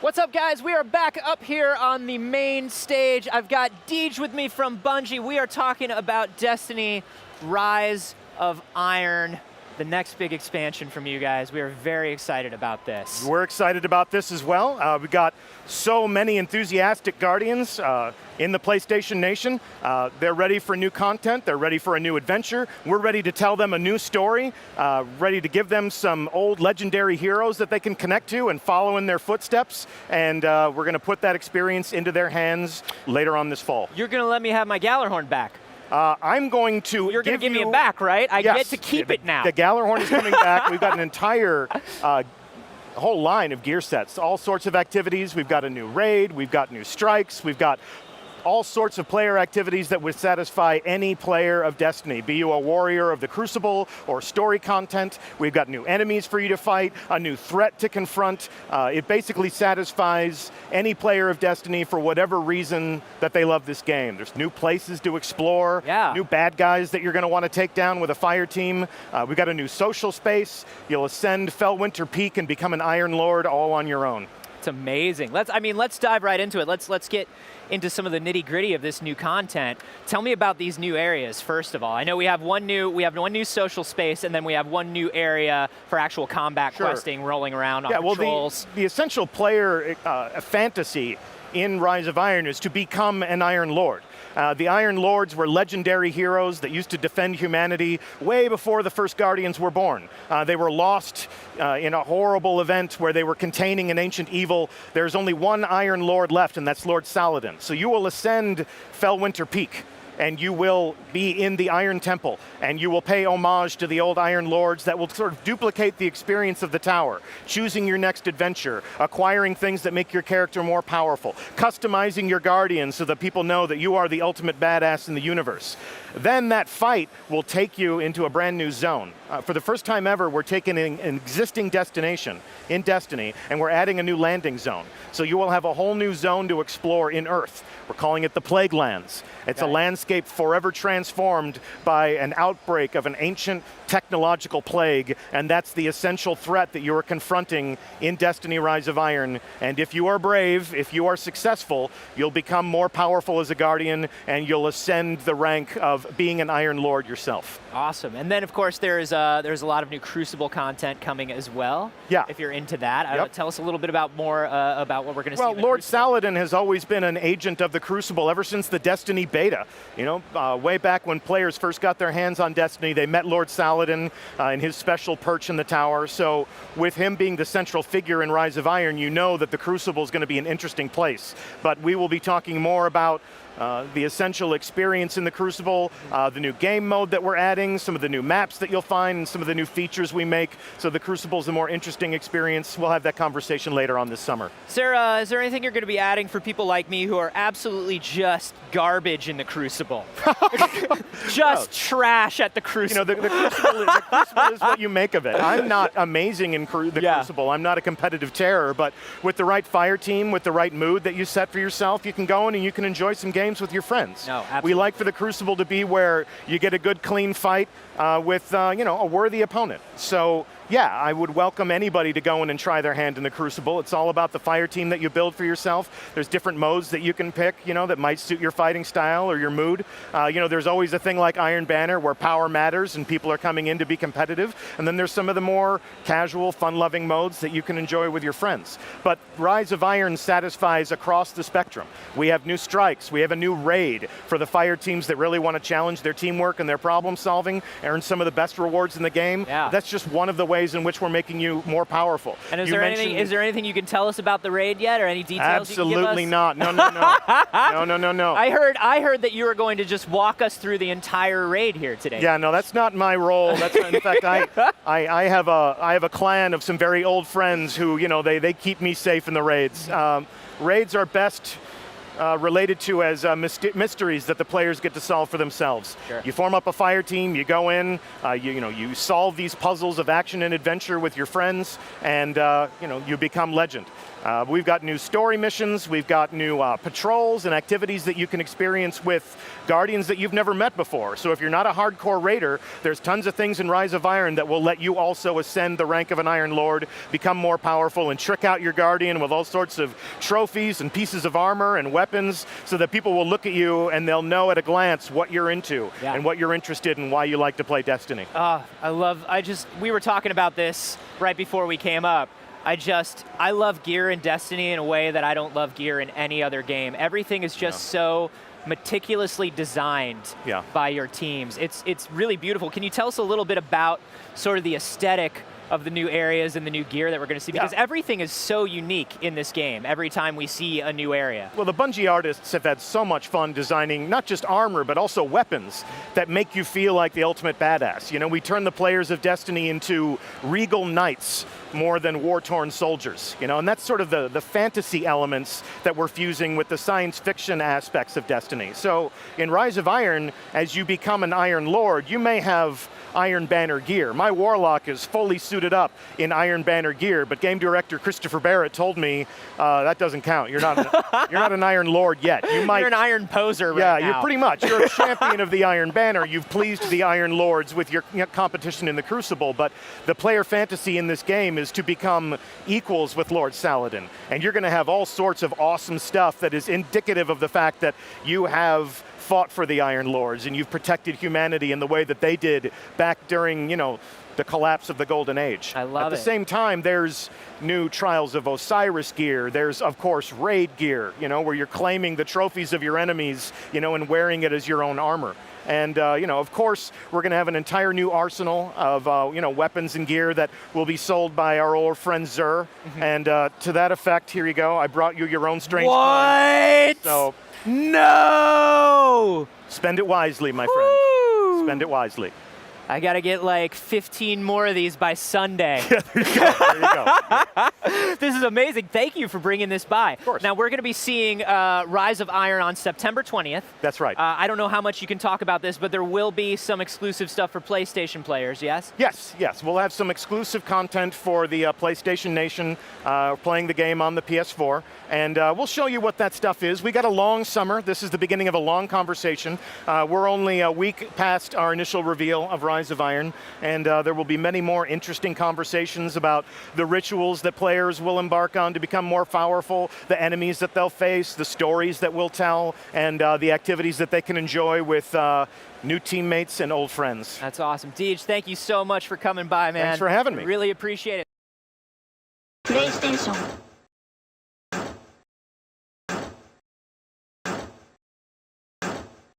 What's up, guys? We are back up here on the main stage. I've got DeeJ with me from Bungie. We are talking about Destiny, Rise of Iron, the next big expansion from you guys. We are very excited about this. We're excited about this as well. We've got so many enthusiastic Guardians in the PlayStation Nation. They're ready for new content. They're ready for a new adventure. We're ready to tell them a new story, ready to give them some old legendary heroes that they can connect to and follow in their footsteps. And we're going to put that experience into their hands later on this fall. You're going to let me have my Gallarhorn back. I'm going to You're going to give me it back, right? I yes, get to keep it now. The Gallarhorn is coming back. We've got an entire whole line of gear sets, all sorts of activities. We've got a new raid. We've got new strikes. We've got all sorts of player activities that would satisfy any player of Destiny, be you a warrior of the Crucible or story content. We've got new enemies for you to fight, a new threat to confront. It basically satisfies any player of Destiny for whatever reason that they love this game. There's new places to explore, new bad guys that you're going to want to take down with a fire team. We've got a new social space. You'll ascend Fellwinter Peak and become an Iron Lord all on your own. It's amazing. Let's dive right into it. Let's get into some of the nitty-gritty of this new content. Tell me about these new areas, first of all. I know we have one new social space, and then we have one new area for actual combat questing, rolling around on patrols. The essential player fantasy in Rise of Iron is to become an Iron Lord. The Iron Lords were legendary heroes that used to defend humanity way before the first Guardians were born. They were lost in a horrible event where they were containing an ancient evil. There's only one Iron Lord left, and that's Lord Saladin. So you will ascend Fellwinter Peak, and you will be in the Iron Temple, and you will pay homage to the old Iron Lords that will sort of duplicate the experience of the tower, choosing your next adventure, acquiring things that make your character more powerful, customizing your Guardians so that people know that you are the ultimate badass in the universe. Then that fight will take you into a brand new zone. For the first time ever, we're taking an existing destination in Destiny, and we're adding a new landing zone. So you will have a whole new zone to explore in Earth. We're calling it the Plague Lands. It's a landscape forever transformed by an outbreak of an ancient technological plague, and that's the essential threat that you are confronting in Destiny Rise of Iron. And if you are brave, if you are successful, you'll become more powerful as a Guardian, and you'll ascend the rank of being an Iron Lord yourself. Awesome. And then, of course, there's a lot of new Crucible content coming as well. Yeah. If you're into that. Tell us a little bit about about what we're going to see. Well, Lord Saladin has always been an agent of the Crucible ever since the Destiny beta. You know, way back when players first got their hands on Destiny, they met Lord Saladin in his special perch in the tower. So with him being the central figure in Rise of Iron, you know that the Crucible is going to be an interesting place. But we will be talking more about the essential experience in the Crucible, the new game mode that we're adding, some of the new maps that you'll find, and some of the new features we make. So the Crucible is a more interesting experience. We'll have that conversation later on this summer. Sarah, is there anything you're going to be adding for people like me who are absolutely just garbage in the Crucible? Just trash at the Crucible. You know, the Crucible is what you make of it. I'm not amazing in the Crucible. I'm not a competitive terror, but with the right fire team, with the right mood that you set for yourself, you can go in and you can enjoy some games with your friends. No, absolutely. We like for the Crucible to be where you get a good, clean fight with a worthy opponent. So yeah, I would welcome anybody to go in and try their hand in the Crucible. It's all about the fire team that you build for yourself. There's different modes that you can pick, that might suit your fighting style or your mood. There's always a thing like Iron Banner where power matters and people are coming in to be competitive. And then there's some of the more casual, fun-loving modes that you can enjoy with your friends. But Rise of Iron satisfies across the spectrum. We have new strikes. We have a new raid for the fire teams that really want to challenge their teamwork and their problem solving, earn some of the best rewards in the game. Yeah. That's just one of the ways in which we're making you more powerful. And is there anything you can tell us about the raid yet, or any details Absolutely you can give us? not. No. I heard that you were going to just walk us through the entire raid here today. Yeah, no, that's not my role. That's in fact, I have a clan of some very old friends who, they keep me safe in the raids. Raids are best related to as mysteries that the players get to solve for themselves. Sure. You form up a fire team, you go in, you solve these puzzles of action and adventure with your friends, and you become legend. We've got new story missions, we've got new patrols and activities that you can experience with Guardians that you've never met before. So if you're not a hardcore raider, there's tons of things in Rise of Iron that will let you also ascend the rank of an Iron Lord, become more powerful, and trick out your Guardian with all sorts of trophies and pieces of armor and weapons, so that people will look at you and they'll know at a glance what you're into and what you're interested in, why you like to play Destiny. We were talking about this right before we came up. I love gear in Destiny in a way that I don't love gear in any other game. Everything is just so meticulously designed by your teams. It's really beautiful. Can you tell us a little bit about sort of the aesthetic of the new areas and the new gear that we're going to see? Because everything is so unique in this game every time we see a new area. Well, the Bungie artists have had so much fun designing not just armor, but also weapons that make you feel like the ultimate badass. You know, we turn the players of Destiny into regal knights more than war-torn soldiers, and that's sort of the fantasy elements that we're fusing with the science fiction aspects of Destiny. So in Rise of Iron, as you become an Iron Lord, you may have Iron Banner gear. My Warlock is fully suited up in Iron Banner gear, but game director Christopher Barrett told me that doesn't count. You're not an Iron Lord yet. You're an Iron Poser right now. Yeah, you're pretty much. You're a champion of the Iron Banner. You've pleased the Iron Lords with your competition in the Crucible, but the player fantasy in this game is to become equals with Lord Saladin. And you're going to have all sorts of awesome stuff that is indicative of the fact that you have fought for the Iron Lords and you've protected humanity in the way that they did back during, the collapse of the Golden Age. I love it. At the same time, there's new Trials of Osiris gear. There's, of course, raid gear, where you're claiming the trophies of your enemies, and wearing it as your own armor. And, of course, we're going to have an entire new arsenal of, weapons and gear that will be sold by our old friend Xur. And to that effect, here you go. I brought you your own strange coin. So no! Spend it wisely, my friend. Spend it wisely. I got to get like 15 more of these by Sunday. There you go. This is amazing. Thank you for bringing this by. Of course. Now, we're going to be seeing Rise of Iron on September 20th. That's right. I don't know how much you can talk about this, but there will be some exclusive stuff for PlayStation players, yes? Yes. We'll have some exclusive content for the PlayStation Nation playing the game on the PS4. And we'll show you what that stuff is. We got a long summer. This is the beginning of a long conversation. We're only a week past our initial reveal of Rise of Iron, and there will be many more interesting conversations about the rituals that players will embark on to become more powerful, the enemies that they'll face, the stories that we'll tell, and the activities that they can enjoy with new teammates and old friends. That's awesome. DeeJ, thank you so much for coming by, man. Thanks for having me. Really appreciate it. PlayStation